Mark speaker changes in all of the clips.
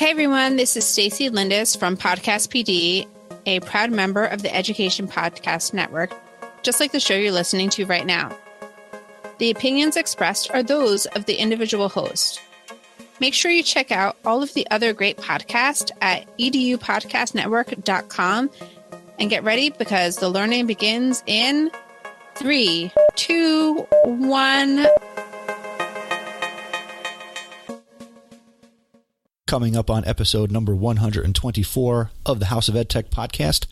Speaker 1: Hey everyone, this is Stacy Lindis from Podcast PD, a proud member of the Education Podcast Network, just like the show you're listening to right now. The opinions expressed are those of the individual host. Make sure you check out all of the other great podcasts at edupodcastnetwork.com and get ready because the learning begins in 3, 2, 1.
Speaker 2: Coming up on episode number 124 of the House of EdTech podcast,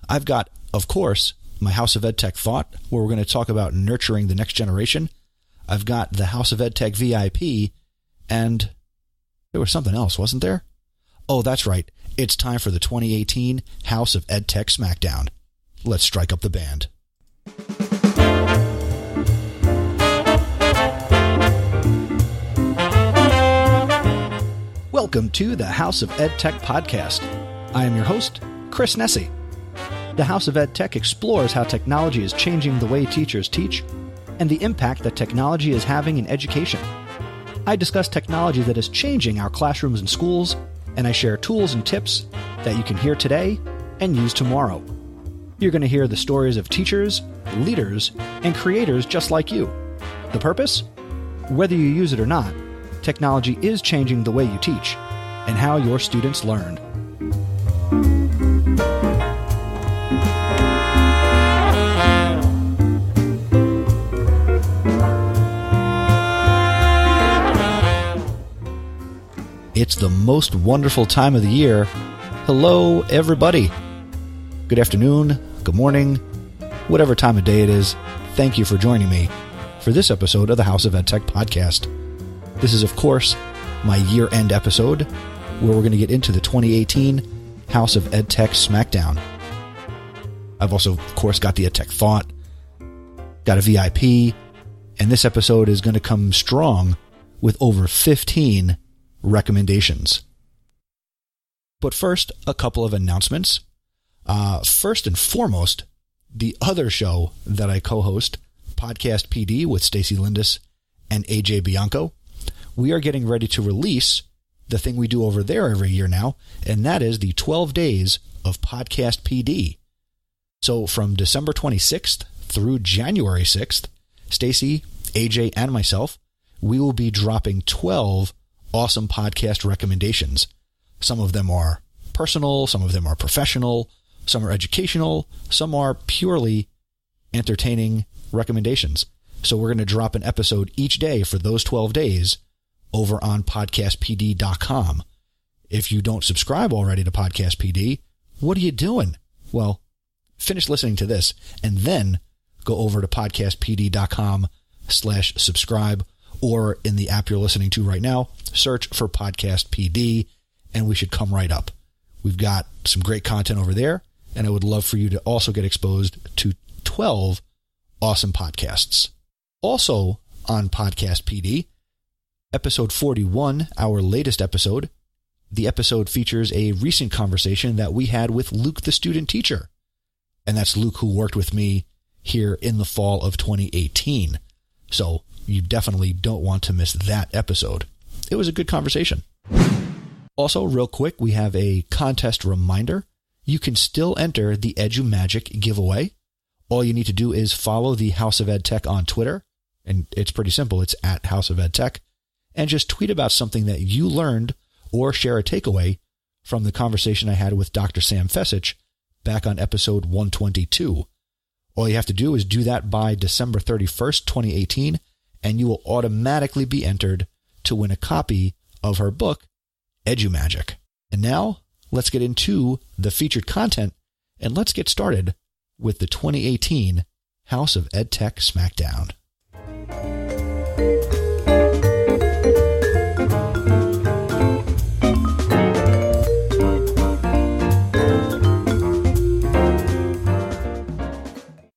Speaker 2: I've got, of course, my House of EdTech thought, where we're going to talk about nurturing the next generation. I've got the House of EdTech VIP, and there was something else, wasn't there? Oh, that's right. It's time for the 2018 House of EdTech Smackdown. Let's strike up the band. Welcome to the House of EdTech podcast. I am your host, Chris Nessie. The House of EdTech explores how technology is changing the way teachers teach and the impact that technology is having in education. I discuss technology that is changing our classrooms and schools, and I share tools and tips that you can hear today and use tomorrow. You're going to hear the stories of teachers, leaders, and creators just like you. The purpose? Whether you use it or not, technology is changing the way you teach and how your students learn. It's the most wonderful time of the year. Hello, everybody. Good afternoon, good morning, whatever time of day it is. Thank you for joining me for this episode of the House of EdTech podcast. This is, of course, my year-end episode where we're going to get into the 2018 House of EdTech Smackdown. I've also, of course, got the EdTech Thought, got a VIP, and this episode is going to come strong with over 15 recommendations. But first, a couple of announcements. First and foremost, the other show that I co-host, Podcast PD with Stacy Lindis and AJ Bianco, we are getting ready to release the thing we do over there every year now, and that is the 12 days of Podcast PD. So from December 26th through January 6th, Stacy, AJ, and myself, we will be dropping 12 awesome podcast recommendations. Some of them are personal, some of them are professional, some are educational, some are purely entertaining recommendations. So we're going to drop an episode each day for those 12 days over on podcastpd.com. If you don't subscribe already to Podcast PD, what are you doing? Well, finish listening to this and then go over to podcastpd.com/subscribe, or in the app you're listening to right now, search for Podcast PD and we should come right up. We've got some great content over there, and I would love for you to also get exposed to 12 awesome podcasts. Also on Podcast PD, Episode 41, our latest episode, the episode features a recent conversation that we had with Luke, the student teacher. And that's Luke, who worked with me here in the fall of 2018. So you definitely don't want to miss that episode. It was a good conversation. Also, real quick, we have a contest reminder. You can still enter the EduMagic giveaway. All you need to do is follow the House of EdTech on Twitter. And it's pretty simple. It's at House of EdTech. And just tweet about something that you learned or share a takeaway from the conversation I had with Dr. Sam Fessich back on episode 122. All you have to do is do that by December 31st, 2018, and you will automatically be entered to win a copy of her book, EduMagic. And now, let's get into the featured content, and let's get started with the 2018 House of EdTech Smackdown.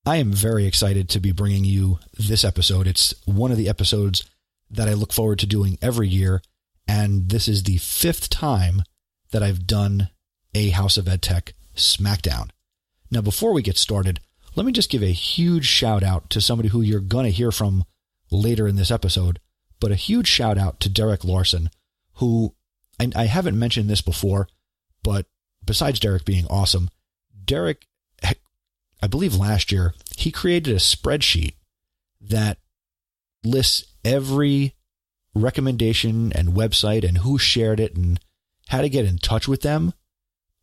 Speaker 2: I am very excited to be bringing you this episode. It's one of the episodes that I look forward to doing every year, and this is the 5th time that I've done a House of EdTech Smackdown. Now, before we get started, let me just give a huge shout out to somebody who you're going to hear from later in this episode, but a huge shout out to Derek Larson, who I haven't mentioned this before, but besides Derek being awesome, Derek, I believe last year, he created a spreadsheet that lists every recommendation and website and who shared it and how to get in touch with them.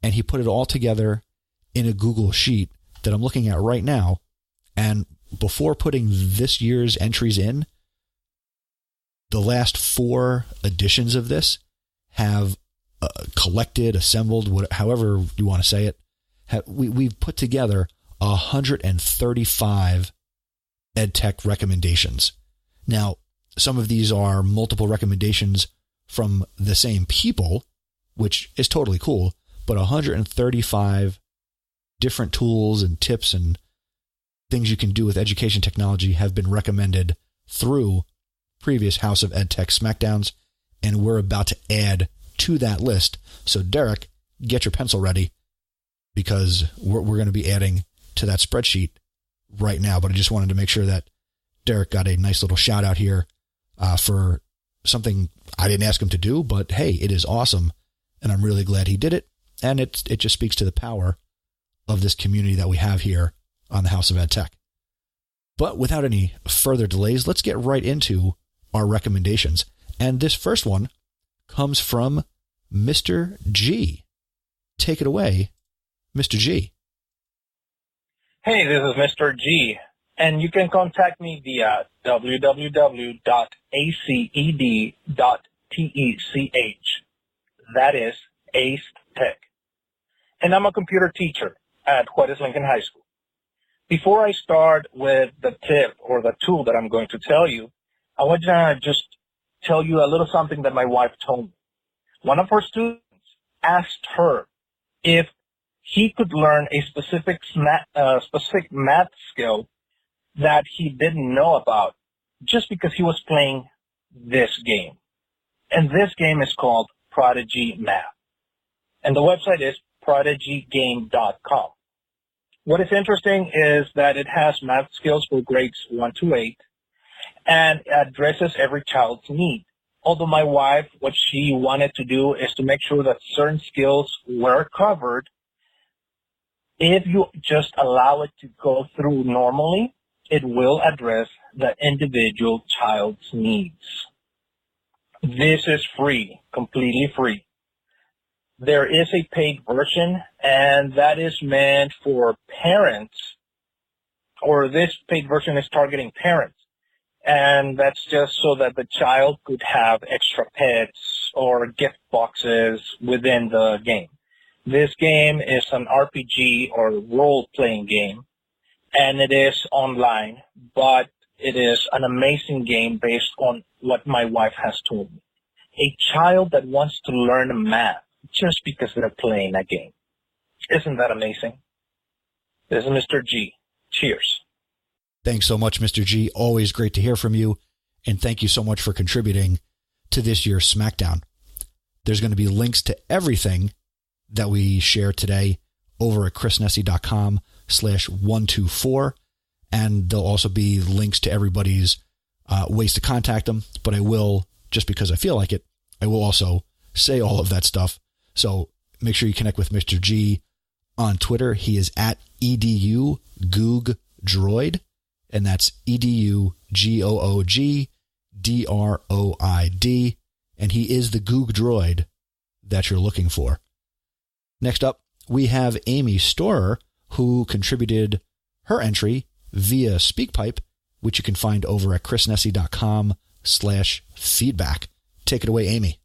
Speaker 2: And he put it all together in a Google sheet that I'm looking at right now. And before putting this year's entries in, the last 4 editions of this have collected, assembled, however you want to say it. We've put together 135 EdTech recommendations. Now, some of these are multiple recommendations from the same people, which is totally cool, but 135 different tools and tips and things you can do with education technology have been recommended through previous House of EdTech Smackdowns, and we're about to add to that list. So Derek, get your pencil ready, because we're going to be adding to that spreadsheet right now. But I just wanted to make sure that Derek got a nice little shout out here for something I didn't ask him to do, but hey, it is awesome, and I'm really glad he did it. And it just speaks to the power of this community that we have here on the House of EdTech. But without any further delays, let's get right into our recommendations. And this first one comes from Mr. G. Take it away, Mr. G.
Speaker 3: Hey, this is Mr. G, and you can contact me via www.aced.tech. That is ACE Tech. And I'm a computer teacher at HoET124 High School. Before I start with the tip or the tool that I'm going to tell you, I want to just tell you a little something that my wife told me. One of her students asked her if he could learn a specific math skill that he didn't know about just because he was playing this game. And this game is called Prodigy Math. And the website is prodigygame.com. What is interesting is that it has math skills for grades 1 to 8 and addresses every child's need. Although my wife, what she wanted to do is to make sure that certain skills were covered, if you just allow it to go through normally, it will address the individual child's needs. This is free, completely free. There is a paid version, and that is meant for parents, or this paid version is targeting parents. And that's just so that the child could have extra pets or gift boxes within the game. This game is an RPG or role-playing game, and it is online, but it is an amazing game based on what my wife has told me. A child that wants to learn math just because they're playing a game. Isn't that amazing? This is Mr. G. Cheers.
Speaker 2: Thanks so much, Mr. G. Always great to hear from you, and thank you so much for contributing to this year's Smackdown. There's going to be links to everything that we share today over at chrisnessy.com/124, and there'll also be links to everybody's ways to contact them, but I will, just because I feel like it, I will also say all of that stuff. So make sure you connect with Mr. G on Twitter. He is at EduGoogDroid, and that's EduGoogDroid, and he is the Goog Droid that you're looking for. Next up, we have Amy Storer, who contributed her entry via SpeakPipe, which you can find over at chrisnessy.com/feedback. Take it away, Amy.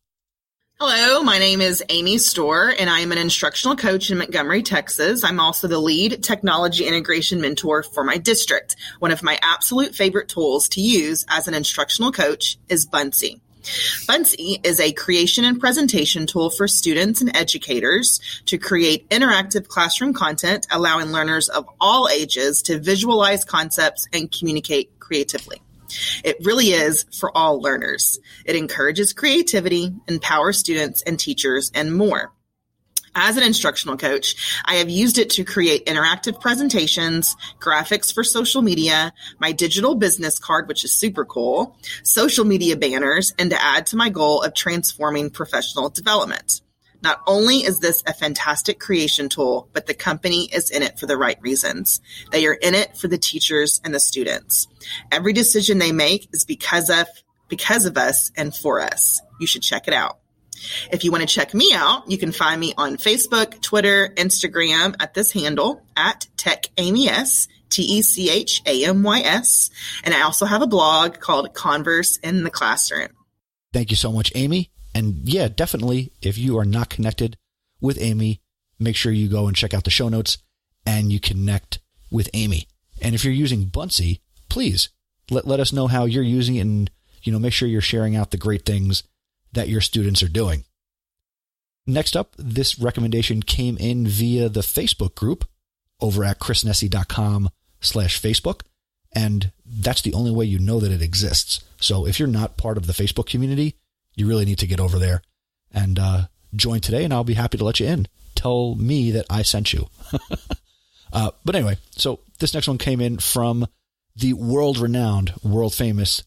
Speaker 4: Hello, my name is Amy Storer, and I am an instructional coach in Montgomery, Texas. I'm also the lead technology integration mentor for my district. One of my absolute favorite tools to use as an instructional coach is Buncee. Buncee is a creation and presentation tool for students and educators to create interactive classroom content, allowing learners of all ages to visualize concepts and communicate creatively. It really is for all learners. It encourages creativity, empowers students and teachers, and more. As an instructional coach, I have used it to create interactive presentations, graphics for social media, my digital business card, which is super cool, social media banners, and to add to my goal of transforming professional development. Not only is this a fantastic creation tool, but the company is in it for the right reasons. They are in it for the teachers and the students. Every decision they make is because of us and for us. You should check it out. If you want to check me out, you can find me on Facebook, Twitter, Instagram at this handle at TechAmyS, TechAmys. And I also have a blog called Converse in the Classroom.
Speaker 2: Thank you so much, Amy. And yeah, definitely, if you are not connected with Amy, make sure you go and check out the show notes and you connect with Amy. And if you're using Buncee, please let us know how you're using it, and make sure you're sharing out the great things that your students are doing. Next up, this recommendation came in via the Facebook group over at chrisnessy.com/Facebook. And that's the only way you know that it exists. So if you're not part of the Facebook community, you really need to get over there and join today, and I'll be happy to let you in. Tell me that I sent you. But anyway, so this next one came in from the world-renowned, world-famous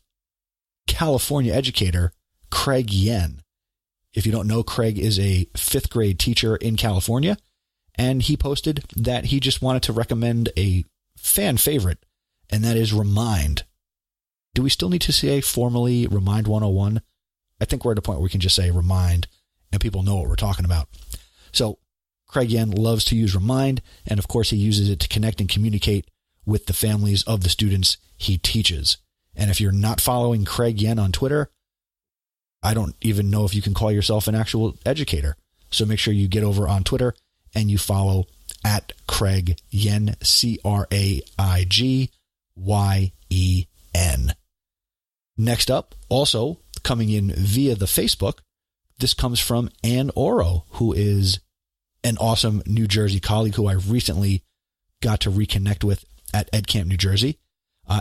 Speaker 2: California educator, Craig Yen. If you don't know, Craig is a 5th grade teacher in California, and he posted that he just wanted to recommend a fan favorite, and that is Remind. Do we still need to say formally Remind 101? I think we're at a point where we can just say Remind, and people know what we're talking about. So Craig Yen loves to use Remind, and of course he uses it to connect and communicate with the families of the students he teaches. And if you're not following Craig Yen on Twitter, I don't even know if you can call yourself an actual educator. So make sure you get over on Twitter and you follow at Craig Yen, CraigYen. Next up, also coming in via the Facebook, this comes from Ann Oro, who is an awesome New Jersey colleague who I recently got to reconnect with at EdCamp, New Jersey.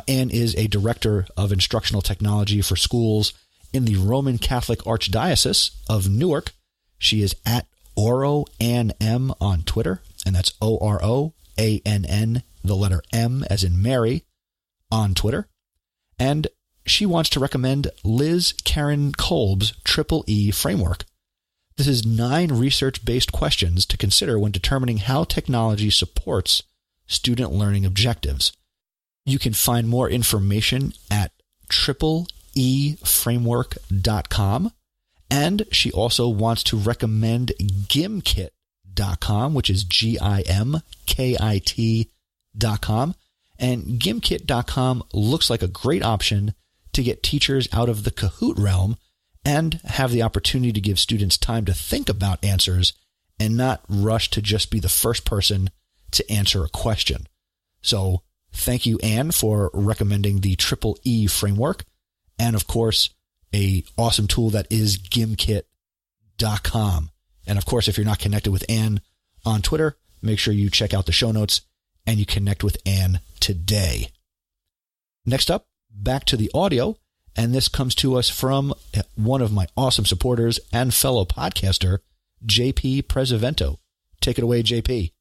Speaker 2: Ann is a director of instructional technology for schools in the Roman Catholic Archdiocese of Newark. She is at Oro Ann M on Twitter, and that's OROANN, the letter M as in Mary, on Twitter. And she wants to recommend Liz Karen Kolb's EEE framework. This is 9 research-based questions to consider when determining how technology supports student learning objectives. You can find more information at EEEframework.com. And she also wants to recommend gimkit.com, which is GIMKIT.com. And gimkit.com looks like a great option to get teachers out of the Kahoot realm and have the opportunity to give students time to think about answers and not rush to just be the first person to answer a question. So thank you, Anne, for recommending the EEE framework. And of course, a awesome tool that is gimkit.com. And of course, if you're not connected with Anne on Twitter, make sure you check out the show notes and you connect with Anne today. Next up, back to the audio. And this comes to us from one of my awesome supporters and fellow podcaster, JP Presevento. Take it away, JP.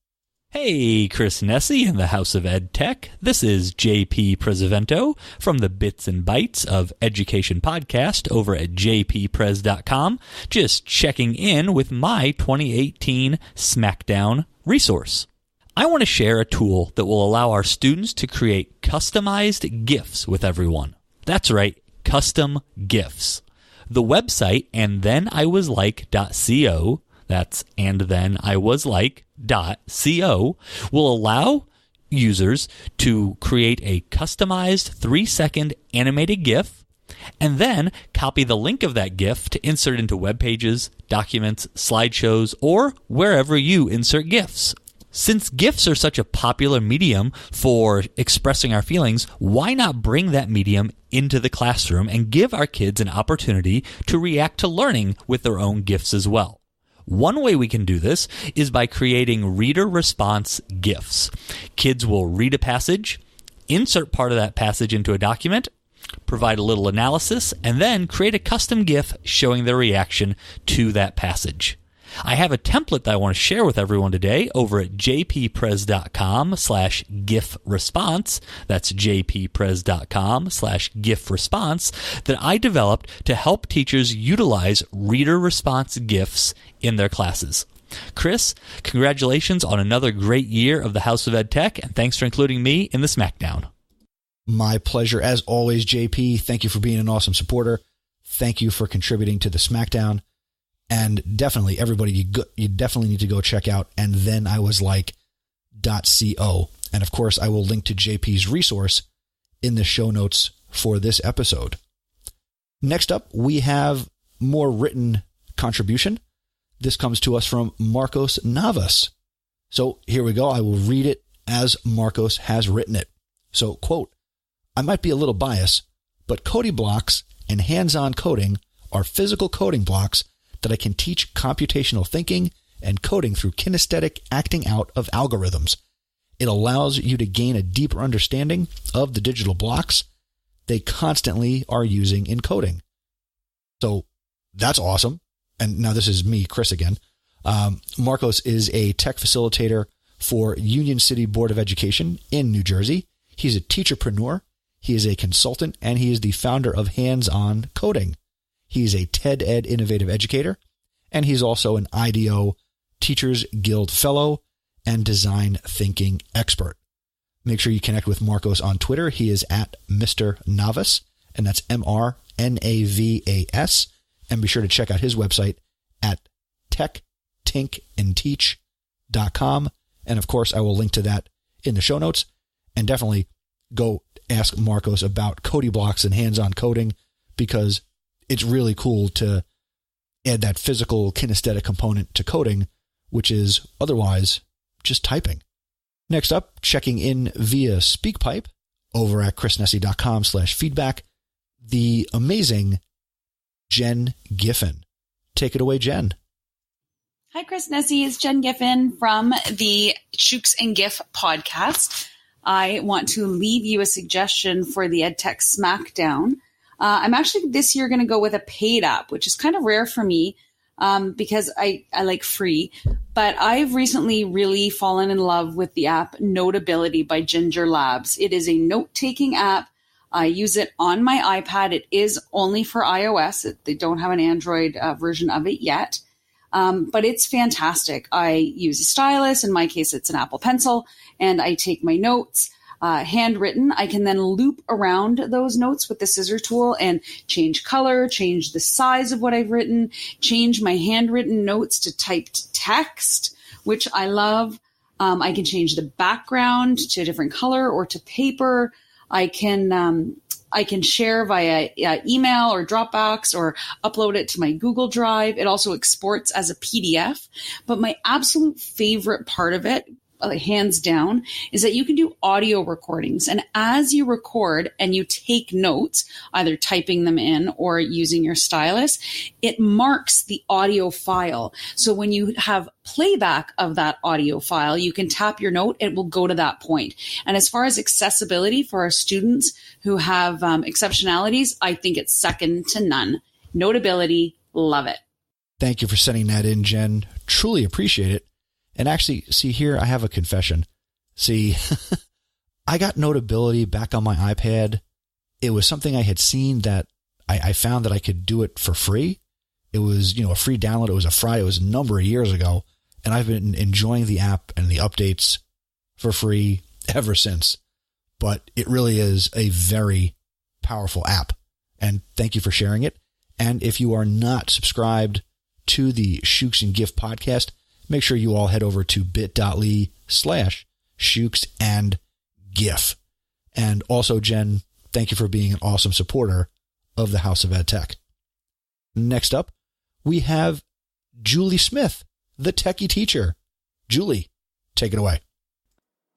Speaker 5: Hey, Chris Nesi in the House of Ed Tech. This is JP Presevento from the Bits and Bytes of Education podcast over at jppres.com. Just checking in with my 2018 Smackdown resource. I want to share a tool that will allow our students to create customized GIFs with everyone. That's right, custom GIFs. The website andtheniwaslike.co, that's andtheniwaslike.co, will allow users to create a customized 3-second animated GIF and then copy the link of that GIF to insert into web pages, documents, slideshows, or wherever you insert GIFs. Since GIFs are such a popular medium for expressing our feelings, why not bring that medium into the classroom and give our kids an opportunity to react to learning with their own GIFs as well? One way we can do this is by creating reader response GIFs. Kids will read a passage, insert part of that passage into a document, provide a little analysis, and then create a custom GIF showing their reaction to that passage. I have a template that I want to share with everyone today over at jpprez.com/gifresponse. That's jpprez.com/gifresponse that I developed to help teachers utilize reader response GIFs in their classes. Chris, congratulations on another great year of the House of Ed Tech, and thanks for including me in the Smackdown.
Speaker 2: My pleasure, as always, JP. Thank you for being an awesome supporter. Thank you for contributing to the Smackdown. And definitely, everybody, you definitely need to go check out And Then I Was Like .co. And of course, I will link to JP's resource in the show notes for this episode. Next up, we have more written contribution. This comes to us from Marcos Navas. So here we go. I will read it as Marcos has written it. So, quote, I might be a little biased, but coding blocks and hands-on coding are physical coding blocks that I can teach computational thinking and coding through kinesthetic acting out of algorithms. It allows you to gain a deeper understanding of the digital blocks they constantly are using in coding. So that's awesome. And now this is me, Chris, again. Marcos is a tech facilitator for Union City Board of Education in New Jersey. He's a teacherpreneur. He is a consultant, and he is the founder of Hands-On Coding. He's a TED Ed Innovative Educator, and he's also an IDEO Teachers Guild Fellow and Design Thinking Expert. Make sure you connect with Marcos on Twitter. He is at Mr. Navas, and that's MrNavas. And be sure to check out his website at techtinkandteach.com. And of course, I will link to that in the show notes. And definitely go ask Marcos about Cody blocks and hands-on coding, because it's really cool to add that physical kinesthetic component to coding, which is otherwise just typing. Next up, checking in via SpeakPipe over at chrisnessy.com/feedback, the amazing Jen Giffen. Take it away, Jen.
Speaker 6: Hi, Chris Nessy. It's Jen Giffen from the Shooks and GIF podcast. I want to leave you a suggestion for the EdTech Smackdown. I'm actually this year going to go with a paid app, which is kind of rare for me because I like free. But I've recently really fallen in love with the app Notability by Ginger Labs. It is a note-taking app. I use it on my iPad. It is only for iOS. They don't have an Android version of it yet. But it's fantastic. I use a stylus. In my case, it's an Apple Pencil, and I take my notes. Handwritten, I can then loop around those notes with the scissor tool and change color, change the size of what I've written, change my handwritten notes to typed text, which I love. I can change the background to a different color or to paper. I can share via email or Dropbox or upload it to my Google Drive. It also exports as a PDF. But my absolute favorite part of it, hands down, is that you can do audio recordings. And as you record and you take notes, either typing them in or using your stylus, it marks the audio file. So when you have playback of that audio file, you can tap your note, it will go to that point. And as far as accessibility for our students who have exceptionalities, I think it's second to none. Notability, love it.
Speaker 2: Thank you for sending that in, Jen. Truly appreciate it. And actually, see here, I have a confession. See, I got Notability back on my iPad. It was something I had seen that I found that I could do it for free. It was, a free download. It was a number of years ago. And I've been enjoying the app and the updates for free ever since. But it really is a very powerful app. And thank you for sharing it. And if you are not subscribed to the Shooks and GIF podcast, make sure you all head over to bit.ly/Shooks&GIF. And also, Jen, thank you for being an awesome supporter of the House of Ed Tech. Next up, we have Julie Smith, the techie teacher. Julie, take it away.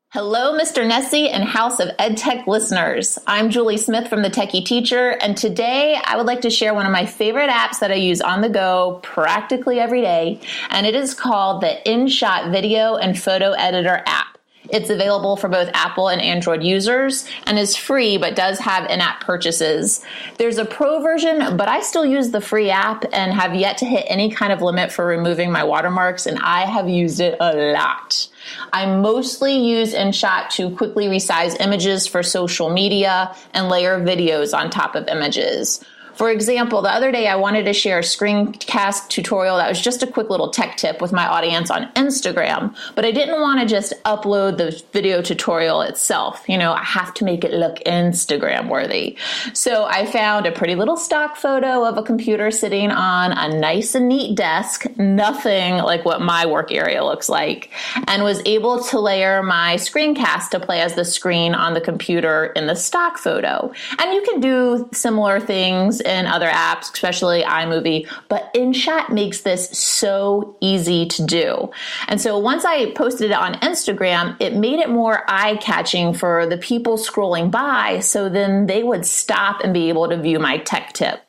Speaker 7: Hello, Mr. Nessy and House of EdTech listeners. I'm Julie Smith from The Techie Teacher, and today I would like to share one of my favorite apps that I use on the go practically every day, and it is called the InShot Video and Photo Editor app. It's available for both Apple and Android users and is free, but does have in-app purchases. There's a pro version, but I still use the free app and have yet to hit any kind of limit for removing my watermarks, and I have used it a lot. I mostly use InShot to quickly resize images for social media and layer videos on top of images. For example, the other day I wanted to share a screencast tutorial that was just a quick little tech tip with my audience on Instagram, but I didn't want to just upload the video tutorial itself. I have to make it look Instagram worthy. So I found a pretty little stock photo of a computer sitting on a nice and neat desk, nothing like what my work area looks like, and was able to layer my screencast to play as the screen on the computer in the stock photo. And you can do similar things in other apps, especially iMovie, but InShot makes this so easy to do. And so once I posted it on Instagram, it made it more eye-catching for the people scrolling by, so then they would stop and be able to view my tech tip.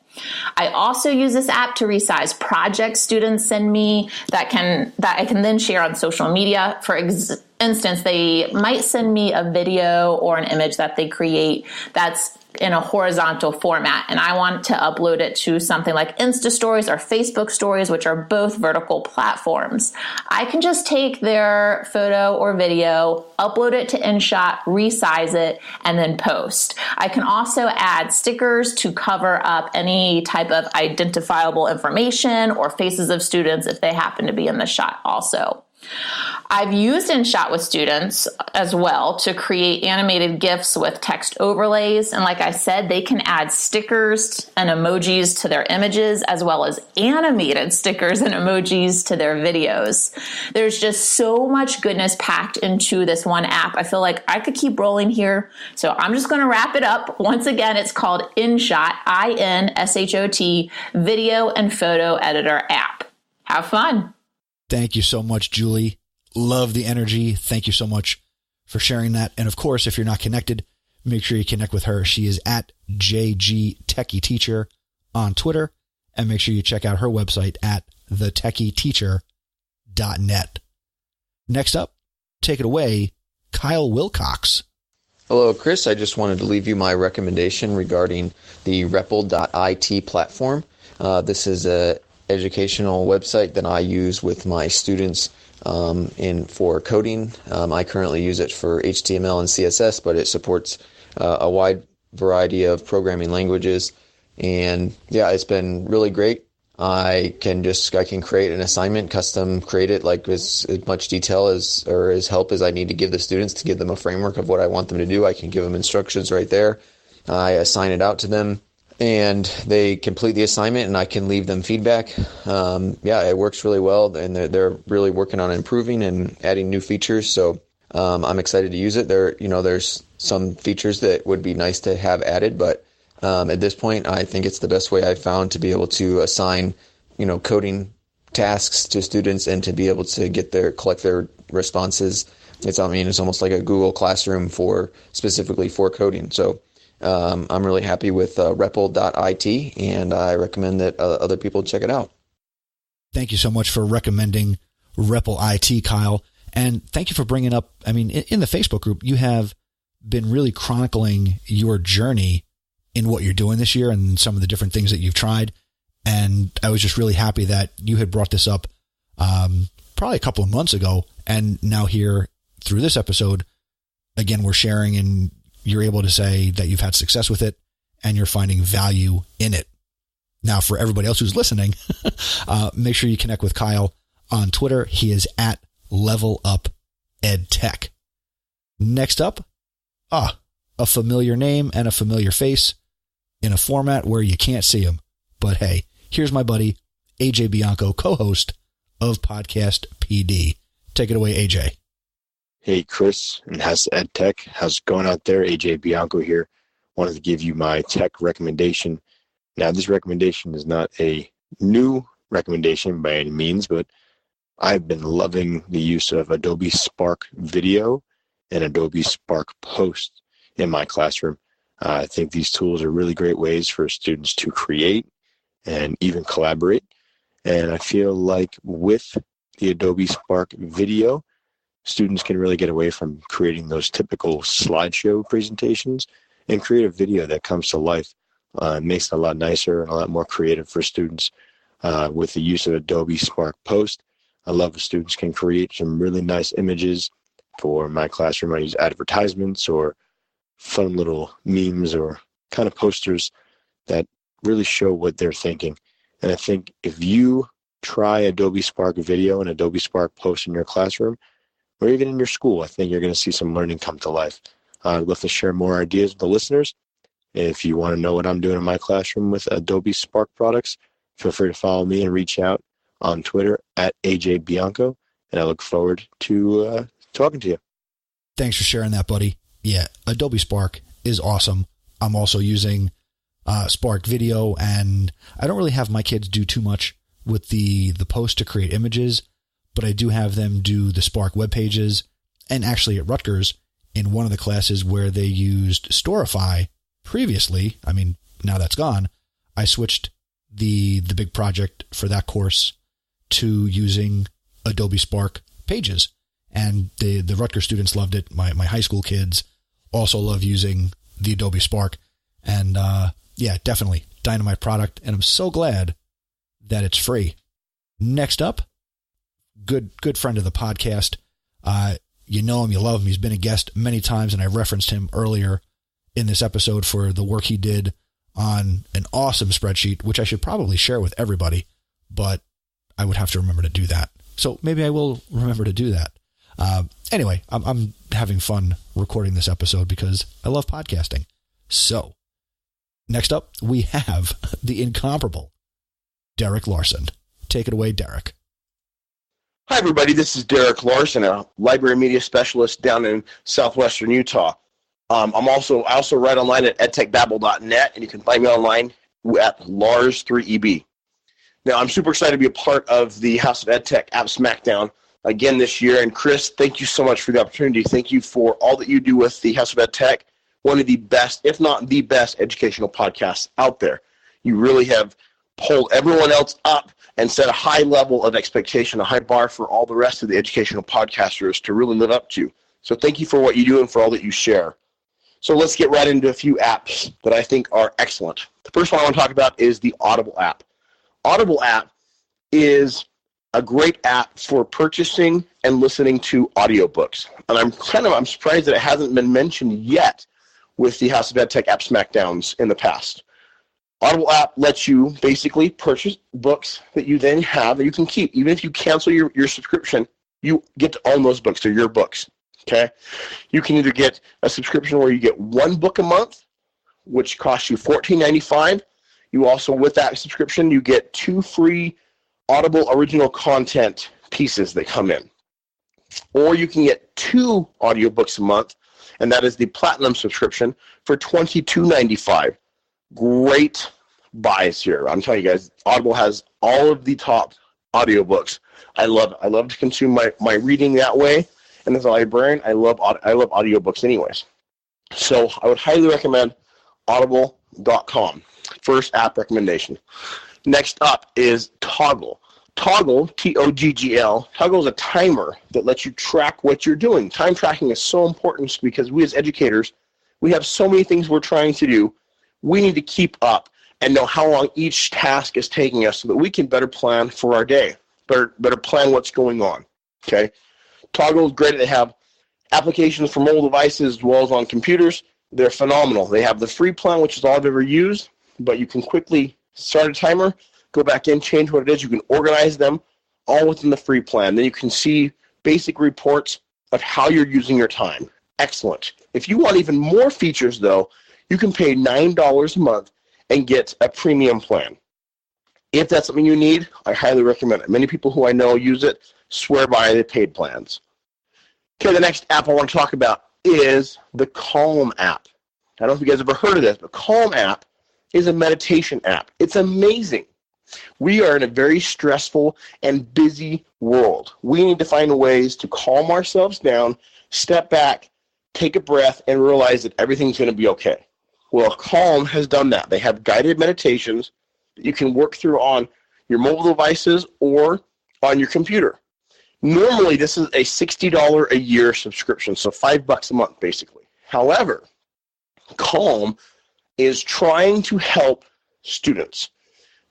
Speaker 7: I also use this app to resize projects students send me that I can then share on social media. For instance, they might send me a video or an image that they create that's in a horizontal format, and I want to upload it to something like Insta Stories or Facebook Stories, which are both vertical platforms. I can just take their photo or video, upload it to InShot, resize it, and then post. I can also add stickers to cover up any type of identifiable information or faces of students if they happen to be in the shot also. I've used InShot with students as well to create animated GIFs with text overlays. And like I said, they can add stickers and emojis to their images, as well as animated stickers and emojis to their videos. There's just so much goodness packed into this one app. I feel like I could keep rolling here. So I'm just going to wrap it up. Once again, it's called InShot, InShot, Video and Photo Editor app. Have fun.
Speaker 2: Thank you so much, Julie. Love the energy. Thank you so much for sharing that. And of course, if you're not connected, make sure you connect with her. She is at JG Techie Teacher on Twitter. And make sure you check out her website at thetechieteacher.net. Next up, take it away, Kyle Wilcox.
Speaker 8: Hello, Chris. I just wanted to leave you my recommendation regarding the REPL.IT platform. This is a educational website that I use with my students for coding. I currently use it for HTML and CSS, but it supports a wide variety of programming languages. And yeah, it's been really great. I can create an assignment, custom create it like as much detail as help as I need to give the students to give them a framework of what I want them to do. I can give them instructions right there. I assign it out to them, and they complete the assignment, and I can leave them feedback. It works really well, and they're really working on improving and adding new features. So I'm excited to use it. There's some features that would be nice to have added, but at this point, I think it's the best way I've found to be able to assign, coding tasks to students and to be able to collect their responses. It's almost like a Google Classroom specifically for coding. So I'm really happy with REPL.IT, and I recommend that other people check it out.
Speaker 2: Thank you so much for recommending REPL.IT, Kyle. And thank you for bringing up, in the Facebook group, you have been really chronicling your journey in what you're doing this year and some of the different things that you've tried. And I was just really happy that you had brought this up probably a couple of months ago. And now here through this episode, again, we're sharing, and you're able to say that you've had success with it and you're finding value in it. Now, for everybody else who's listening, make sure you connect with Kyle on Twitter. He is at LevelUpEdTech. Next up, a familiar name and a familiar face in a format where you can't see him. But hey, here's my buddy, AJ Bianco, co-host of Podcast PD. Take it away, AJ.
Speaker 9: Hey, Chris and House Ed Tech. How's it going out there? AJ Bianco here. Wanted to give you my tech recommendation. Now, this recommendation is not a new recommendation by any means, but I've been loving the use of Adobe Spark Video and Adobe Spark Post in my classroom. I think these tools are really great ways for students to create and even collaborate. And I feel like with the Adobe Spark Video, students can really get away from creating those typical slideshow presentations and create a video that comes to life. Makes it a lot nicer and a lot more creative for students with the use of Adobe Spark Post. I love if students can create some really nice images. For my classroom, I use advertisements or fun little memes or kind of posters that really show what they're thinking. And I think if you try Adobe Spark Video and Adobe Spark Post in your classroom, or even in your school, I think you're going to see some learning come to life. I'd love to share more ideas with the listeners. If you want to know what I'm doing in my classroom with Adobe Spark products, feel free to follow me and reach out on Twitter at AJ Bianco, and I look forward to talking to you.
Speaker 2: Thanks for sharing that, buddy. Yeah, Adobe Spark is awesome. I'm also using Spark Video, and I don't really have my kids do too much with the post to create images, but I do have them do the Spark web pages. And actually at Rutgers, in one of the classes where they used Storify previously, I mean, now that's gone, I switched the big project for that course to using Adobe Spark pages. And the Rutgers students loved it. My high school kids also love using the Adobe Spark. And yeah, definitely dynamite product. And I'm so glad that it's free. Next up, good friend of the podcast. You know him, you love him. He's been a guest many times, and I referenced him earlier in this episode for the work he did on an awesome spreadsheet, which I should probably share with everybody, but I would have to remember to do that. So maybe I will remember to do that. Anyway, I'm having fun recording this episode because I love podcasting. So next up, we have the incomparable Derek Larson. Take it away, Derek.
Speaker 10: Hi, everybody. This is Derek Larson, a library media specialist down in southwestern Utah. I also write online at edtechbabble.net, and you can find me online at Lars3EB. Now, I'm super excited to be a part of the House of EdTech app Smackdown again this year. And Chris, thank you so much for the opportunity. Thank you for all that you do with the House of EdTech, one of the best, if not the best, educational podcasts out there. You really have pulled everyone else up and set a high level of expectation, a high bar for all the rest of the educational podcasters to really live up to. So thank you for what you do and for all that you share. So let's get right into a few apps that I think are excellent. The first one I want to talk about is the Audible app. Audible app is a great app for purchasing and listening to audiobooks. And I'm surprised that it hasn't been mentioned yet with the House of EdTech app Smackdowns in the past. Audible app lets you basically purchase books that you then have that you can keep. Even if you cancel your subscription, you get to own those books. They're your books. Okay? You can either get a subscription where you get one book a month, which costs you $14.95. You also, with that subscription, you get 2 free Audible original content pieces that come in. Or you can get 2 audiobooks a month, and that is the Platinum subscription for $22.95. Great buys here. I'm telling you guys, Audible has all of the top audiobooks. I love it. I love to consume my reading that way. And as a librarian, I love audiobooks anyways. So I would highly recommend audible.com. First app recommendation. Next up is Toggl. Toggl, T-O-G-G-L. Toggl is a timer that lets you track what you're doing. Time tracking is so important because we as educators, we have so many things we're trying to do. We need to keep up and know how long each task is taking us so that we can better plan for our day, better plan what's going on. Okay? Toggl is great. They have applications for mobile devices as well as on computers. They're phenomenal. They have the free plan, which is all I've ever used, but you can quickly start a timer, go back in, change what it is. You can organize them all within the free plan. Then you can see basic reports of how you're using your time. Excellent. If you want even more features, though, you can pay $9 a month and get a premium plan. If that's something you need, I highly recommend it. Many people who I know use it swear by the paid plans. Okay, the next app I want to talk about is the Calm app. I don't know if you guys have ever heard of this, but Calm app is a meditation app. It's amazing. We are in a very stressful and busy world. We need to find ways to calm ourselves down, step back, take a breath, and realize that everything's going to be okay. Well, Calm has done that. They have guided meditations that you can work through on your mobile devices or on your computer. Normally, this is a $60 a year subscription, so $5 a month, basically. However, Calm is trying to help students.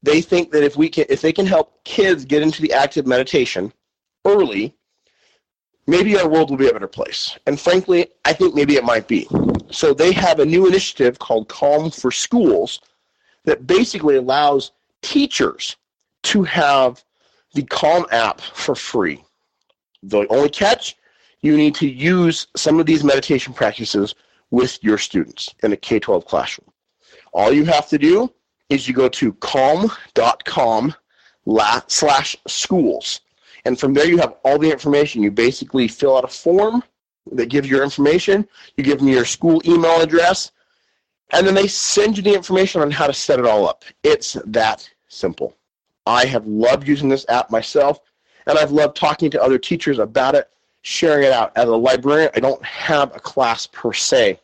Speaker 10: They think that if they can help kids get into the active meditation early, maybe our world will be a better place. And frankly, I think maybe it might be. So they have a new initiative called Calm for Schools that basically allows teachers to have the Calm app for free. The only catch, you need to use some of these meditation practices with your students in a K-12 classroom. All you have to do is you go to calm.com/schools. And from there you have all the information. You basically fill out a form that gives your information. You give them your school email address. And then they send you the information on how to set it all up. It's that simple. I have loved using this app myself, and I've loved talking to other teachers about it, sharing it out. As a librarian, I don't have a class per se.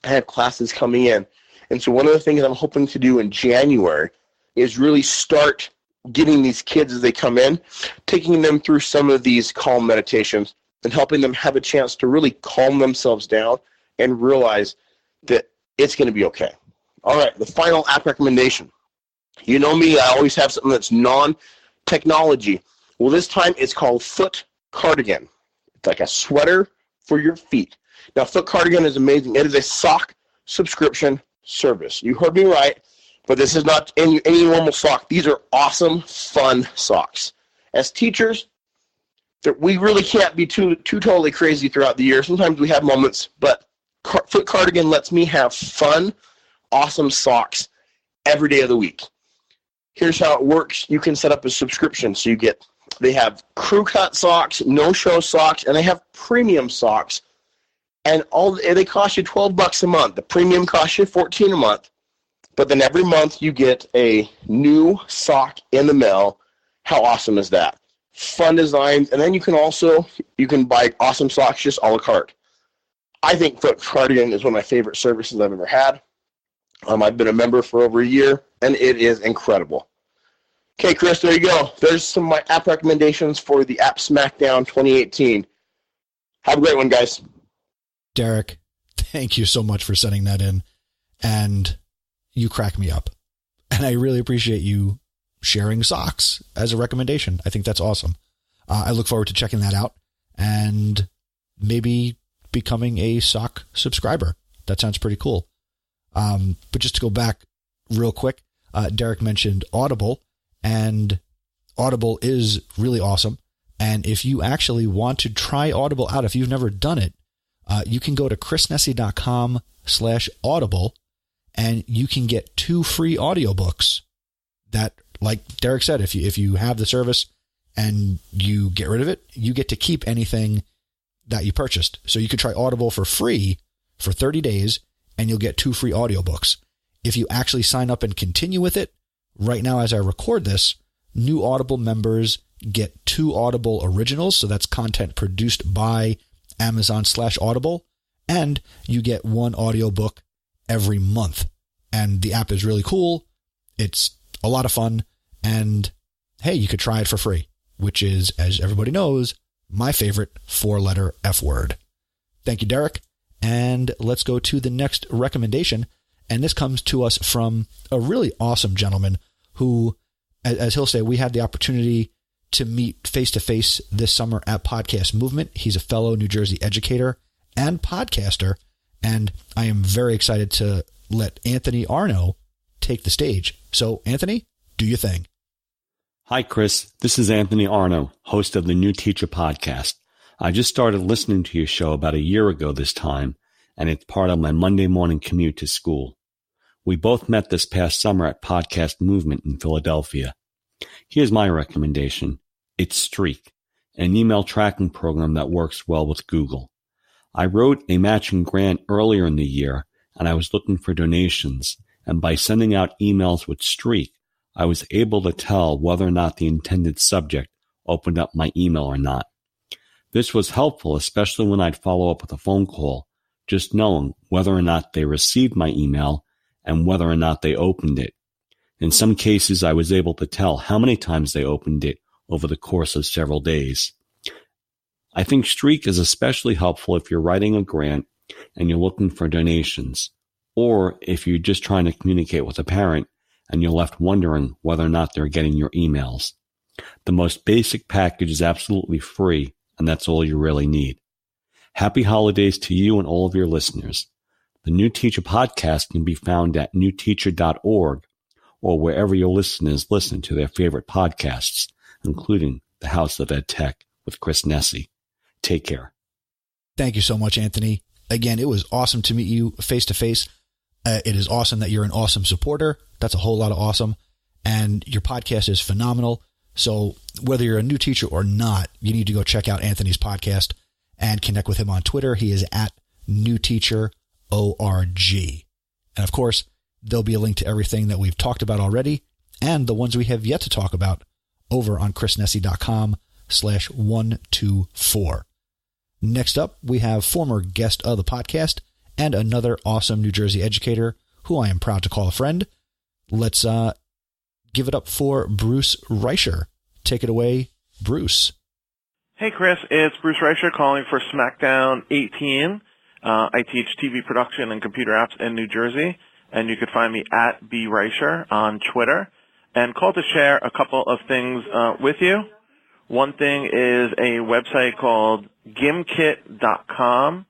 Speaker 10: I have classes coming in. And so one of the things I'm hoping to do in January is really start getting these kids as they come in, taking them through some of these calm meditations and helping them have a chance to really calm themselves down and realize that it's going to be okay. All right, the final app recommendation. You know me, I always have something that's non-technology. Well, this time it's called Foot Cardigan. It's like a sweater for your feet. Now, Foot Cardigan is amazing. It is a sock subscription service. You heard me right, but this is not any normal sock. These are awesome, fun socks. As teachers, we really can't be too totally crazy throughout the year. Sometimes we have moments, but Foot Cardigan lets me have fun, awesome socks every day of the week. Here's how it works. You can set up a subscription. So they have crew cut socks, no-show socks, and they have premium socks. And they cost you $12 a month. The premium costs you $14 a month. But then every month you get a new sock in the mail. How awesome is that? Fun designs. And then you can buy awesome socks just a la carte. I think Foot Cardigan is one of my favorite services I've ever had. I've been a member for over a year, and it is incredible. Okay, Chris, there you go. There's some of my app recommendations for the App Smackdown 2018. Have a great one, guys.
Speaker 2: Derek, thank you so much for sending that in. And you crack me up. And I really appreciate you sharing socks as a recommendation. I think that's awesome. I look forward to checking that out and maybe becoming a sock subscriber. That sounds pretty cool. But just to go back real quick, Derek mentioned Audible, and Audible is really awesome. And if you actually want to try Audible out, if you've never done it, you can go to chrisnessy.com/audible and you can get 2 free audiobooks that, like Derek said, if you have the service and you get rid of it, you get to keep anything that you purchased. So you could try Audible for free for 30 days and you'll get 2 free audiobooks. If you actually sign up and continue with it, right now as I record this, new Audible members get 2 Audible originals. So that's content produced by Amazon/Audible, and you get 1 audiobook every month. And the app is really cool. It's a lot of fun. And hey, you could try it for free, which is, as everybody knows, my favorite 4-letter F word. Thank you, Derek. And let's go to the next recommendation. And this comes to us from a really awesome gentleman who, as he'll say, we had the opportunity to meet face-to-face this summer at Podcast Movement. He's a fellow New Jersey educator and podcaster, and I am very excited to let Anthony Arno take the stage. So, Anthony, do your thing.
Speaker 11: Hi, Chris. This is Anthony Arno, host of the New Teacher Podcast. I just started listening to your show about a year ago this time, and it's part of my Monday morning commute to school. We both met this past summer at Podcast Movement in Philadelphia. Here's my recommendation. It's Streak, an email tracking program that works well with Google. I wrote a matching grant earlier in the year, and I was looking for donations, and by sending out emails with Streak, I was able to tell whether or not the intended subject opened up my email or not. This was helpful, especially when I'd follow up with a phone call, just knowing whether or not they received my email and whether or not they opened it. In some cases, I was able to tell how many times they opened it over the course of several days. I think Streak is especially helpful if you're writing a grant and you're looking for donations, or if you're just trying to communicate with a parent and you're left wondering whether or not they're getting your emails. The most basic package is absolutely free, and that's all you really need. Happy holidays to you and all of your listeners. The New Teacher podcast can be found at newteacher.org or wherever your listeners listen to their favorite podcasts, including The House of Ed Tech with Chris Nesi. Take care.
Speaker 2: Thank you so much, Anthony. Again, it was awesome to meet you face to face. It is awesome that you're an awesome supporter. That's a whole lot of awesome. And your podcast is phenomenal. So whether you're a new teacher or not, you need to go check out Anthony's podcast and connect with him on Twitter. He is at newteacherorg. And of course, there'll be a link to everything that we've talked about already and the ones we have yet to talk about over on chrisnesi.com/124. Next up, we have former guest of the podcast and another awesome New Jersey educator who I am proud to call a friend. Let's give it up for Bruce Reicher. Take it away, Bruce.
Speaker 12: Hey, Chris. It's Bruce Reicher calling for Smackdown 18. I teach TV production and computer apps in New Jersey, and you could find me at breicher on Twitter. And call to share a couple of things with you. One thing is a website called gimkit.com.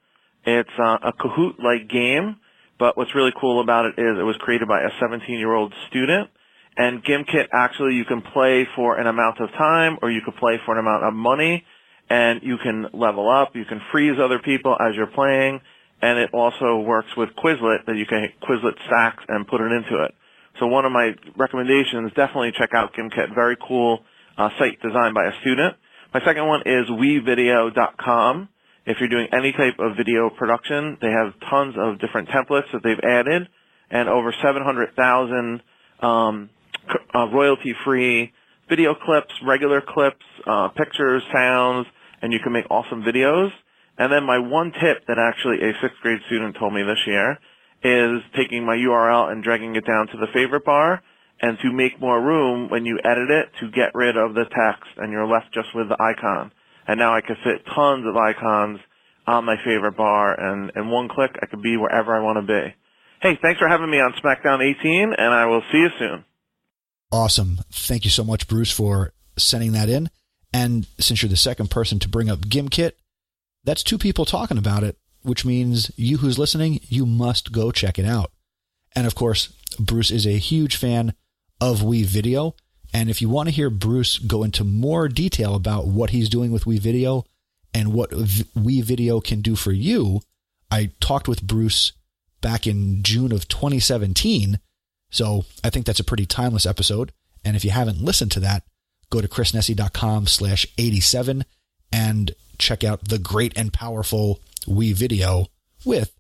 Speaker 12: It's a Kahoot-like game, but what's really cool about it is it was created by a 17-year-old student. And Gimkit, actually, you can play for an amount of time or you can play for an amount of money, and you can level up. You can freeze other people as you're playing, and it also works with Quizlet, that you can Quizlet stacks and put it into it. So one of my recommendations, definitely check out Gimkit. Very cool site designed by a student. My second one is wevideo.com. If you're doing any type of video production, they have tons of different templates that they've added, and over 700,000 royalty-free video clips, regular clips, pictures, sounds, and you can make awesome videos. And then my one tip that actually a 6th grade student told me this year is taking my URL and dragging it down to the favorite bar, and to make more room when you edit it to get rid of the text, and you're left just with the icon. And now I can fit tons of icons on my favorite bar, and in one click I could be wherever I want to be. Hey, thanks for having me on Smackdown 18, and I will see you soon.
Speaker 2: Awesome. Thank you so much, Bruce, for sending that in. And since you're the second person to bring up Gimkit, that's 2 people talking about it, which means you who's listening, you must go check it out. And of course, Bruce is a huge fan of WeVideo. And if you want to hear Bruce go into more detail about what he's doing with WeVideo and what WeVideo can do for you, I talked with Bruce back in June of 2017. So I think that's a pretty timeless episode. And if you haven't listened to that, go to chrisnesi.com/87 and check out the great and powerful WeVideo with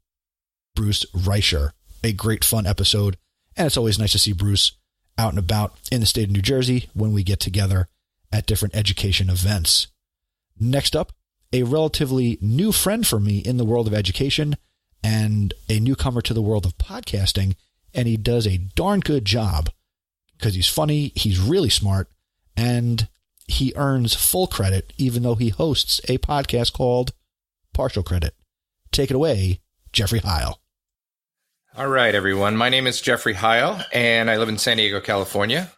Speaker 2: Bruce Reicher. A great fun episode. And it's always nice to see Bruce out and about in the state of New Jersey when we get together at different education events. Next up, a relatively new friend for me in the world of education and a newcomer to the world of podcasting. And he does a darn good job because he's funny, he's really smart, and he earns full credit even though he hosts a podcast called Partial Credit. Take it away, Jeffrey Heil.
Speaker 13: All right, everyone. My name is Jeffrey Heil, and I live in San Diego, California.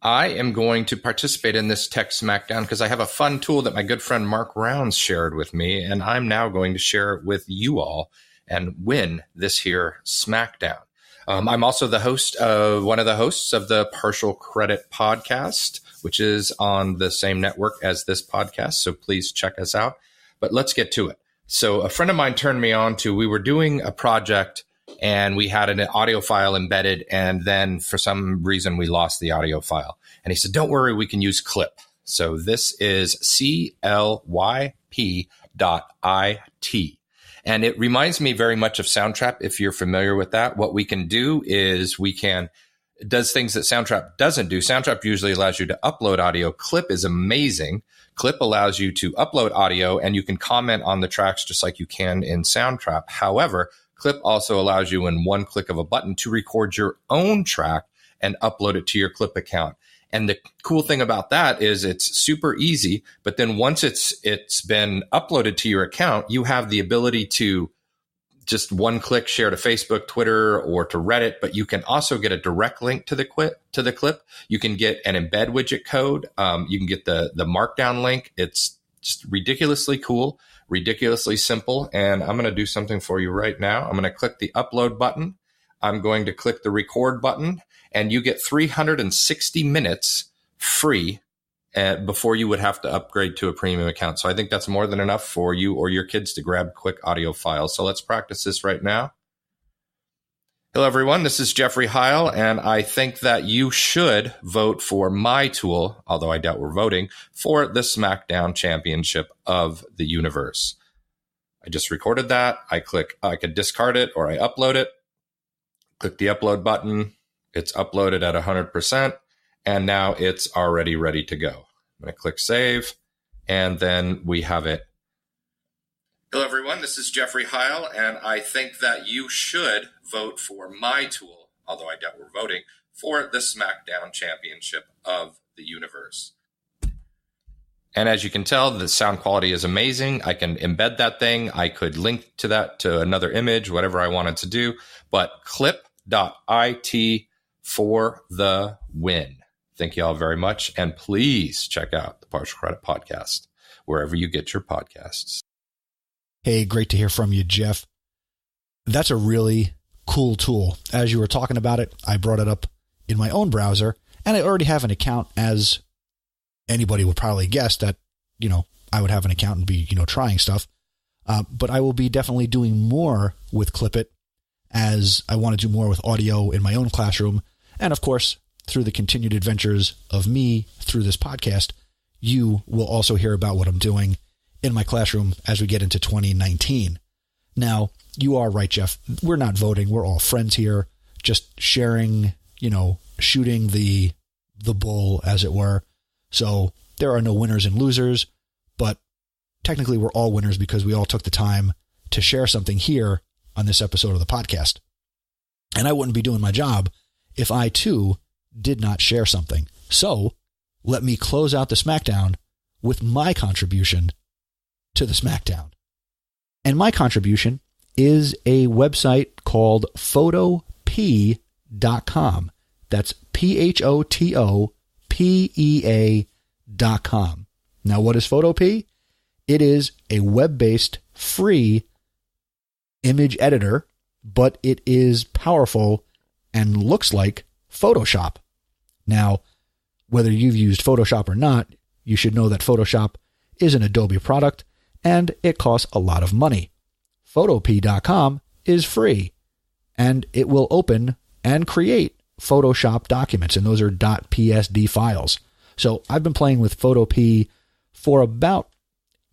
Speaker 13: I am going to participate in this Tech Smackdown because I have a fun tool that my good friend Mark Rounds shared with me, and I'm now going to share it with you all and win this here Smackdown. I'm also the host of one of the hosts of the Partial Credit podcast, which is on the same network as this podcast. So please check us out. But let's get to it. So a friend of mine turned me on to, we were doing a project and we had an audio file embedded. And then for some reason, we lost the audio file. And he said, don't worry, we can use Clip. So this is CLYP.IT. And it reminds me very much of Soundtrap. If you're familiar with that, what we can do is it does things that Soundtrap doesn't do. Soundtrap usually allows you to upload audio. Clip is amazing. Clip allows you to upload audio and you can comment on the tracks just like you can in Soundtrap. However, Clip also allows you in one click of a button to record your own track and upload it to your Clip account. And the cool thing about that is it's super easy. But then once it's been uploaded to your account, you have the ability to just one click share to Facebook, Twitter, or to Reddit. But you can also get a direct link to the clip. You can get an embed widget code. You can get the Markdown link. It's just ridiculously cool, ridiculously simple. And I'm going to do something for you right now. I'm going to click the upload button. I'm going to click the record button, and you get 360 minutes free before you would have to upgrade to a premium account. So I think that's more than enough for you or your kids to grab quick audio files. So let's practice this right now. Hello, everyone. This is Jeffrey Heil, and I think that you should vote for my tool, although I doubt we're voting, for the Smackdown Championship of the Universe. I just recorded that. I could discard it or I upload it. Click the upload button. It's uploaded at 100%, and now it's already ready to go. I'm going to click save, and then we have it. Hello, everyone. This is Jeffrey Heil, and I think that you should vote for my tool, although I doubt we're voting, for the Smackdown Championship of the Universe. And as you can tell, the sound quality is amazing. I can embed that thing. I could link to that to another image, whatever I wanted to do. But clip.it for the win. Thank you all very much. And please check out the Partial Credit Podcast, wherever you get your podcasts.
Speaker 2: Hey, great to hear from you, Jeff. That's a really cool tool. As you were talking about it, I brought it up in my own browser, and I already have an account, as anybody would probably guess that, I would have an account and be, trying stuff. But I will be definitely doing more with Clip It, as I want to do more with audio in my own classroom. And of course, through the continued adventures of me through this podcast, you will also hear about what I'm doing in my classroom as we get into 2019. Now, you are right, Jeff. We're not voting. We're all friends here, just sharing, shooting the bull, as it were. So there are no winners and losers, but technically we're all winners because we all took the time to share something here on this episode of the podcast. And I wouldn't be doing my job if I too did not share something. So let me close out the Smackdown with my contribution to the Smackdown. And my contribution is a website called photopea.com. That's PHOTOPEA.com. Now, what is Photopea? It is a web-based free image editor, but it is powerful and looks like Photoshop. Now, whether you've used Photoshop or not, you should know that Photoshop is an Adobe product and it costs a lot of money. Photopea.com is free, and it will open and create Photoshop documents, and those are .psd files. So I've been playing with Photopea for about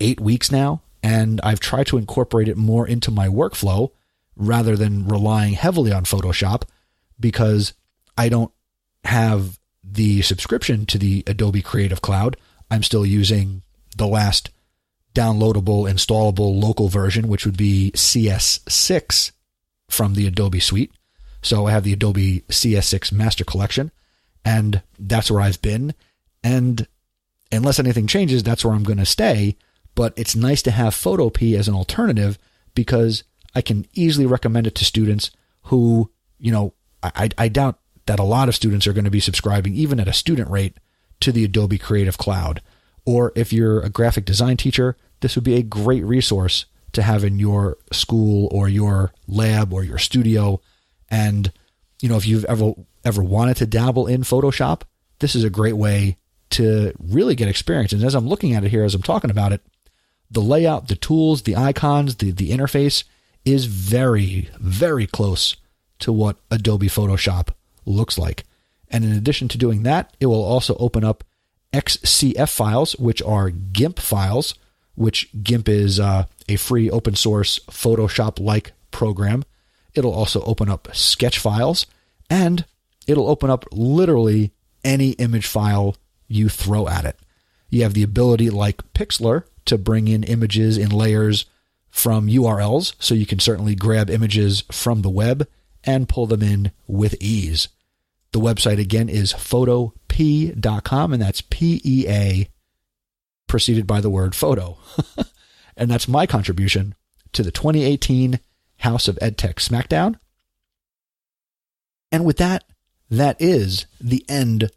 Speaker 2: 8 weeks now, and I've tried to incorporate it more into my workflow rather than relying heavily on Photoshop, because I don't have the subscription to the Adobe Creative Cloud. I'm still using the last downloadable, installable local version, which would be CS6 from the Adobe suite. So I have the Adobe CS6 Master Collection, and that's where I've been. And unless anything changes, that's where I'm going to stay. But it's nice to have Photopea as an alternative, because I can easily recommend it to students who, I doubt that a lot of students are going to be subscribing, even at a student rate, to the Adobe Creative Cloud. Or if you're a graphic design teacher, this would be a great resource to have in your school or your lab or your studio. And, if you've ever wanted to dabble in Photoshop, this is a great way to really get experience. And as I'm looking at it here, as I'm talking about it, the layout, the tools, the icons, the interface is very, very close to what Adobe Photoshop looks like. And in addition to doing that, it will also open up XCF files, which are GIMP files, which GIMP is a free open source Photoshop-like program. It'll also open up sketch files, and it'll open up literally any image file you throw at it. You have the ability, like Pixlr, to bring in images in layers from URLs, so you can certainly grab images from the web and pull them in with ease. The website again is photop.com, and that's PEA preceded by the word photo. And that's my contribution to the 2018 House of EdTech Smackdown. And with that, that is the end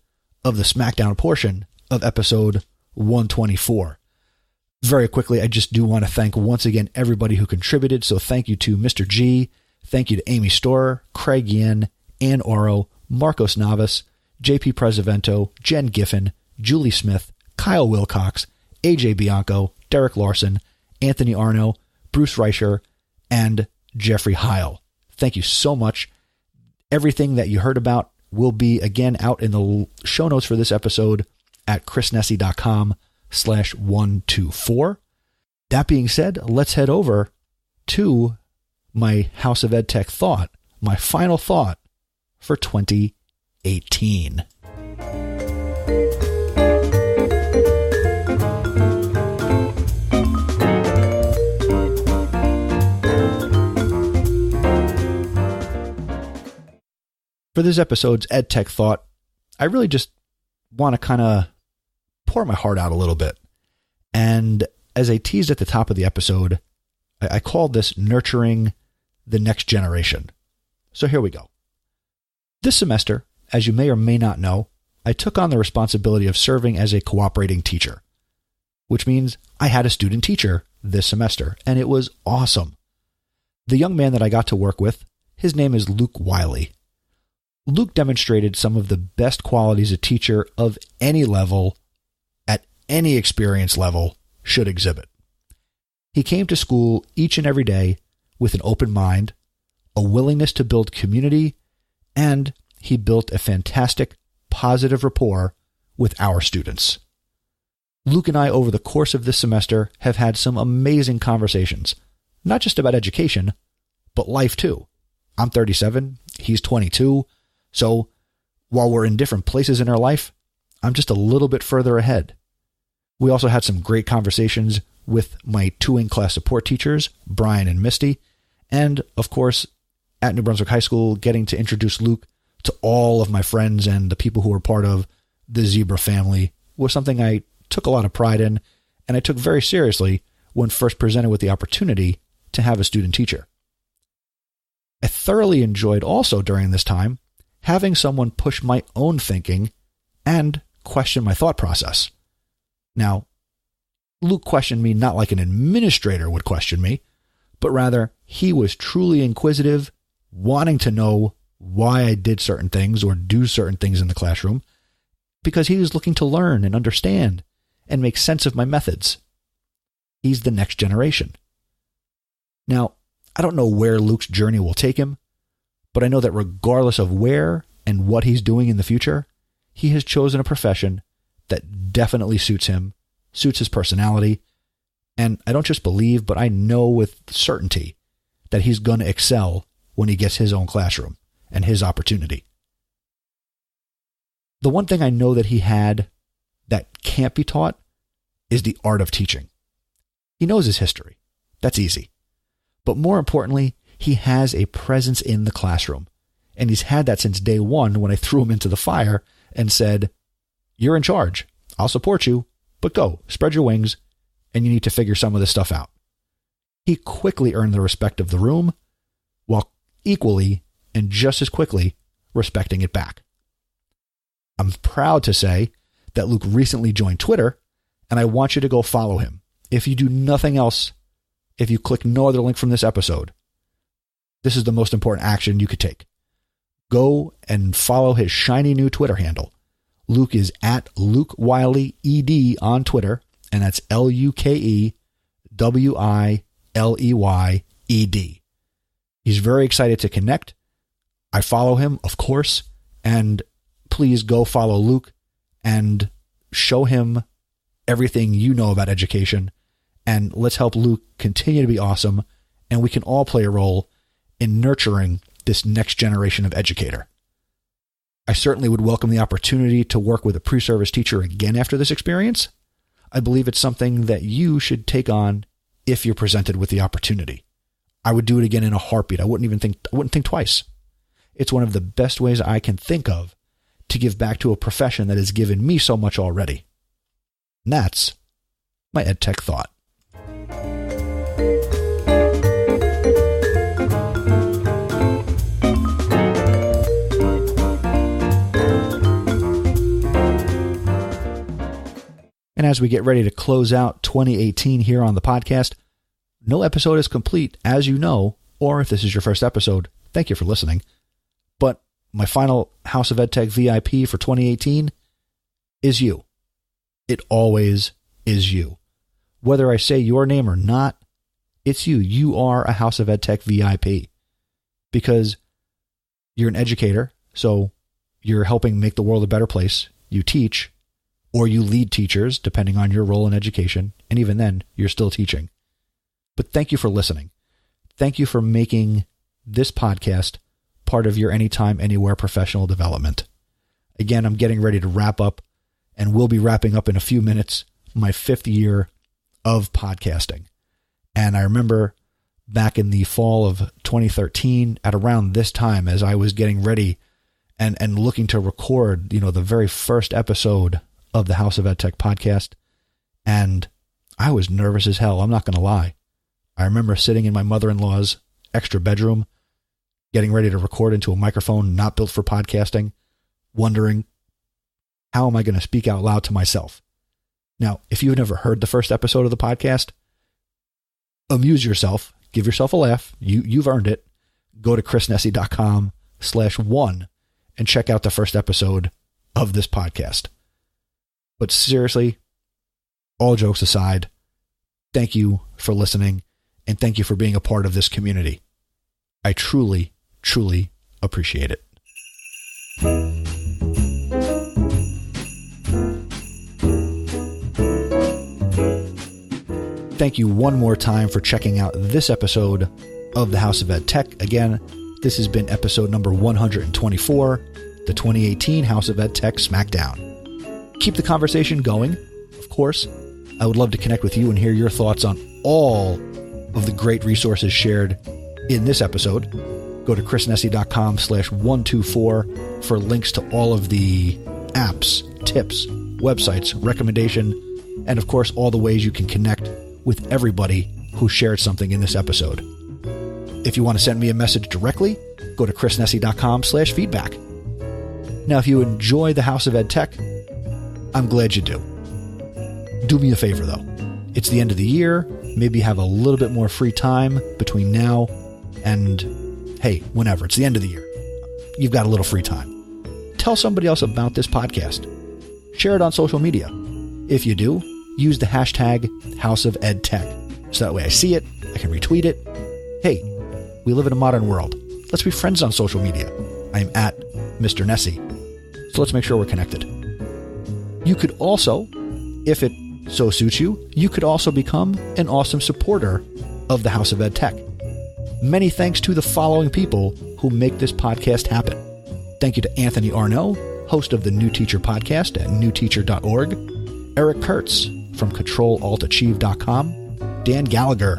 Speaker 2: of the Smackdown portion of episode 124. Very quickly, I just do want to thank once again everybody who contributed. So thank you to Mr. G, thank you to Amy Storer, Craig Yin, Ann Oro, Marcos Navas, JP Presevento, Jen Giffen, Julie Smith, Kyle Wilcox, AJ Bianco, Derek Larson, Anthony Arno, Bruce Reicher, and Jeffrey Heil. Thank you so much. Everything that you heard about will be again out in the show notes for this episode at chrisnessy.com/124. That being said, let's head over to my House of EdTech thought, my final thought for 2018. For this episode's EdTech thought, I really just want to kind of pour my heart out a little bit. And as I teased at the top of the episode, I called this Nurturing the Next Generation. So here we go. This semester, as you may or may not know, I took on the responsibility of serving as a cooperating teacher, which means I had a student teacher this semester, and it was awesome. The young man that I got to work with, his name is Luke Wiley. Luke demonstrated some of the best qualities a teacher of any level, at any experience level, should exhibit. He came to school each and every day with an open mind, a willingness to build community, and he built a fantastic, positive rapport with our students. Luke and I, over the course of this semester, have had some amazing conversations, not just about education, but life too. I'm 37, he's 22, so while we're in different places in our life, I'm just a little bit further ahead. We also had some great conversations with my 2 class support teachers, Brian and Misty, and of course, at New Brunswick High School, getting to introduce Luke to all of my friends and the people who were part of the Zebra family was something I took a lot of pride in, and I took very seriously when first presented with the opportunity to have a student teacher. I thoroughly enjoyed also during this time having someone push my own thinking and question my thought process. Now, Luke questioned me not like an administrator would question me, but rather he was truly inquisitive, wanting to know why I did certain things or do certain things in the classroom, because he was looking to learn and understand and make sense of my methods. He's the next generation. Now, I don't know where Luke's journey will take him, but I know that regardless of where and what he's doing in the future, he has chosen a profession that definitely suits him, suits his personality, and I don't just believe, but I know with certainty that he's going to excel when he gets his own classroom and his opportunity. The one thing I know that he had that can't be taught is the art of teaching. He knows his history. That's easy. But more importantly, he has a presence in the classroom. And he's had that since day one when I threw him into the fire and said, "You're in charge. I'll support you, but go, spread your wings, and you need to figure some of this stuff out." He quickly earned the respect of the room, while equally and just as quickly respecting it back. I'm proud to say that Luke recently joined Twitter, and I want you to go follow him. If you do nothing else, if you click no other link from this episode, this is the most important action you could take. Go and follow his shiny new Twitter handle. Luke is at Luke Wiley ED on Twitter, and that's LukeWileyED. He's very excited to connect. I follow him, of course, and please go follow Luke and show him everything you know about education, and let's help Luke continue to be awesome, and we can all play a role in nurturing this next generation of educator. I certainly would welcome the opportunity to work with a pre-service teacher again after this experience. I believe it's something that you should take on if you're presented with the opportunity. I would do it again in a heartbeat. I wouldn't think twice. It's one of the best ways I can think of to give back to a profession that has given me so much already. And that's my EdTech thought. And as we get ready to close out 2018 here on the podcast, no episode is complete, as you know, or if this is your first episode, thank you for listening. But my final House of EdTech VIP for 2018 is you. It always is you. Whether I say your name or not, it's you. You are a House of EdTech VIP because you're an educator, so you're helping make the world a better place. You teach, or you lead teachers, depending on your role in education, and even then, you're still teaching. But thank you for listening. Thank you for making this podcast part of your anytime, anywhere professional development. Again, I'm getting ready to wrap up, and we'll be wrapping up in a few minutes, my 5th year of podcasting. And I remember back in the fall of 2013, at around this time, as I was getting ready and looking to record, the very first episode of the House of EdTech podcast, and I was nervous as hell. I'm not going to lie. I remember sitting in my mother-in-law's extra bedroom, getting ready to record into a microphone not built for podcasting, wondering, how am I going to speak out loud to myself? Now, if you've never heard the first episode of the podcast, amuse yourself, give yourself a laugh. You've earned it. Go to chrisnessy.com/1 and check out the first episode of this podcast. But seriously, all jokes aside, thank you for listening, and thank you for being a part of this community. I truly, truly appreciate it. Thank you one more time for checking out this episode of the House of EdTech. Again, this has been episode number 124, the 2018 House of EdTech Smackdown. Keep the conversation going, of course. I would love to connect with you and hear your thoughts on all of the great resources shared in this episode. Go to chrisnessy.com/124 for links to all of the apps, tips, websites, recommendation, and of course, all the ways you can connect with everybody who shared something in this episode. If you want to send me a message directly, go to chrisnessy.com/feedback. Now, if you enjoy the House of EdTech, I'm glad you do. Do me a favor, though. It's the end of the year. Maybe have a little bit more free time between now and, hey, whenever. It's the end of the year. You've got a little free time. Tell somebody else about this podcast. Share it on social media. If you do, use the hashtag House of EdTech. So that way I see it, I can retweet it. Hey, we live in a modern world. Let's be friends on social media. I'm at Mr. Nessie. So let's make sure we're connected. You could also, if it so suits you, you could also become an awesome supporter of the House of EdTech. Many thanks to the following people who make this podcast happen. Thank you to Anthony Arnaud, host of the New Teacher podcast at newteacher.org, Eric Kurtz from controlaltachieve.com, Dan Gallagher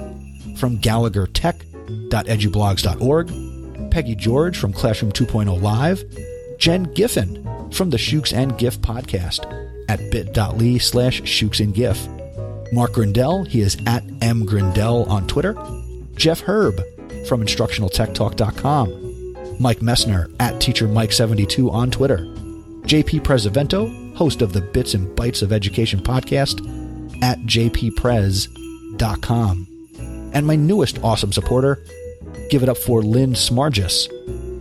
Speaker 2: from gallaghertech.edublogs.org, Peggy George from Classroom 2.0 Live, Jen Giffen from the Shooks and GIF podcast at bit.ly/ShookSandGIF. Mark Grindell, he is at mgrindell on Twitter. Jeff Herb from InstructionalTechTalk.com. Mike Messner at TeacherMike72 on Twitter. JP Prezavento, host of the Bits and Bytes of Education podcast at jpprez.com. And my newest awesome supporter, give it up for Lynn Smargis.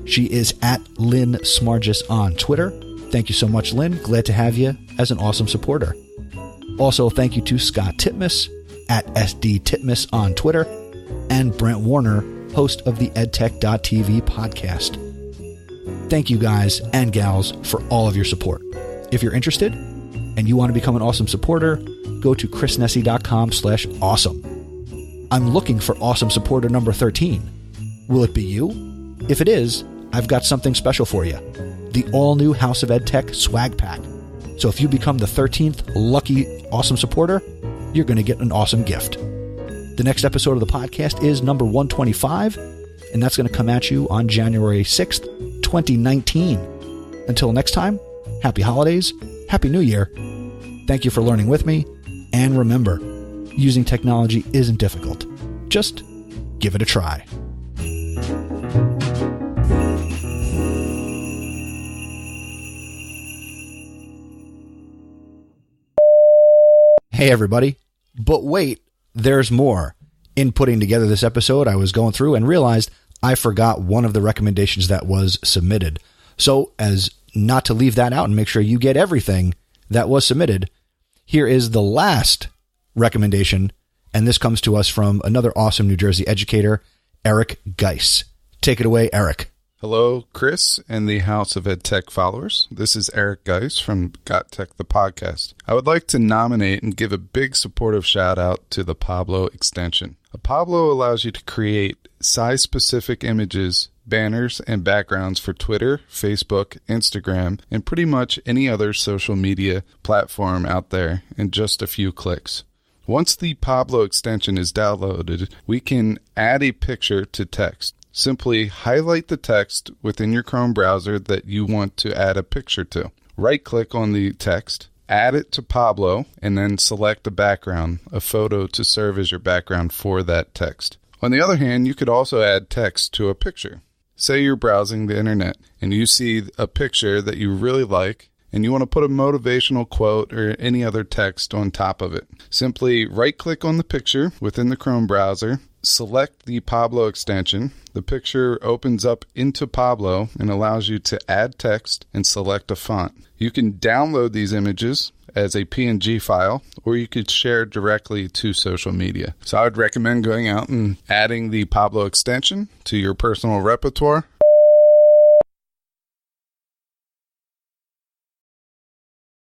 Speaker 2: She is at Lynn Smargis on Twitter. Thank you so much, Lynn. Glad to have you as an awesome supporter. Also, thank you to Scott Titmus at SDTitmus on Twitter, and Brent Warner, host of the EdTech.tv podcast. Thank you guys and gals for all of your support. If you're interested and you want to become an awesome supporter, go to chrisnessy.com/awesome. I'm looking for awesome supporter number 13. Will it be you? If it is, I've got something special for you. The all-new House of EdTech swag pack. So if you become the 13th lucky awesome supporter, you're going to get an awesome gift. The next episode of the podcast is number 125, and that's going to come at you on January 6th, 2019. Until next time, happy holidays, happy new year. Thank you for learning with me. And remember, using technology isn't difficult. Just give it a try. Hey everybody, but wait, there's more. In putting together this episode, I was going through and realized I forgot one of the recommendations that was submitted. So as not to leave that out and make sure you get everything that was submitted, here is the last recommendation, and this comes to us from another awesome New Jersey educator, Eric Geis. Take it away, Eric.
Speaker 14: Hello, Chris and the House of EdTech followers. This is Eric Geis from Got Tech, the podcast. I would like to nominate and give a big supportive shout out to the Pablo extension. Pablo allows you to create size-specific images, banners, and backgrounds for Twitter, Facebook, Instagram, and pretty much any other social media platform out there in just a few clicks. Once the Pablo extension is downloaded, we can add a picture to text. Simply highlight the text within your Chrome browser that you want to add a picture to. Right-click on the text, add it to Pablo, and then select a background, a photo to serve as your background for that text. On the other hand, you could also add text to a picture. Say you're browsing the internet and you see a picture that you really like and you want to put a motivational quote or any other text on top of it. Simply right-click on the picture within the Chrome browser, select the Pablo extension. The picture opens up into Pablo and allows you to add text and select a font. You can download these images as a PNG file, or you could share directly to social media. So I would recommend going out and adding the Pablo extension to your personal repertoire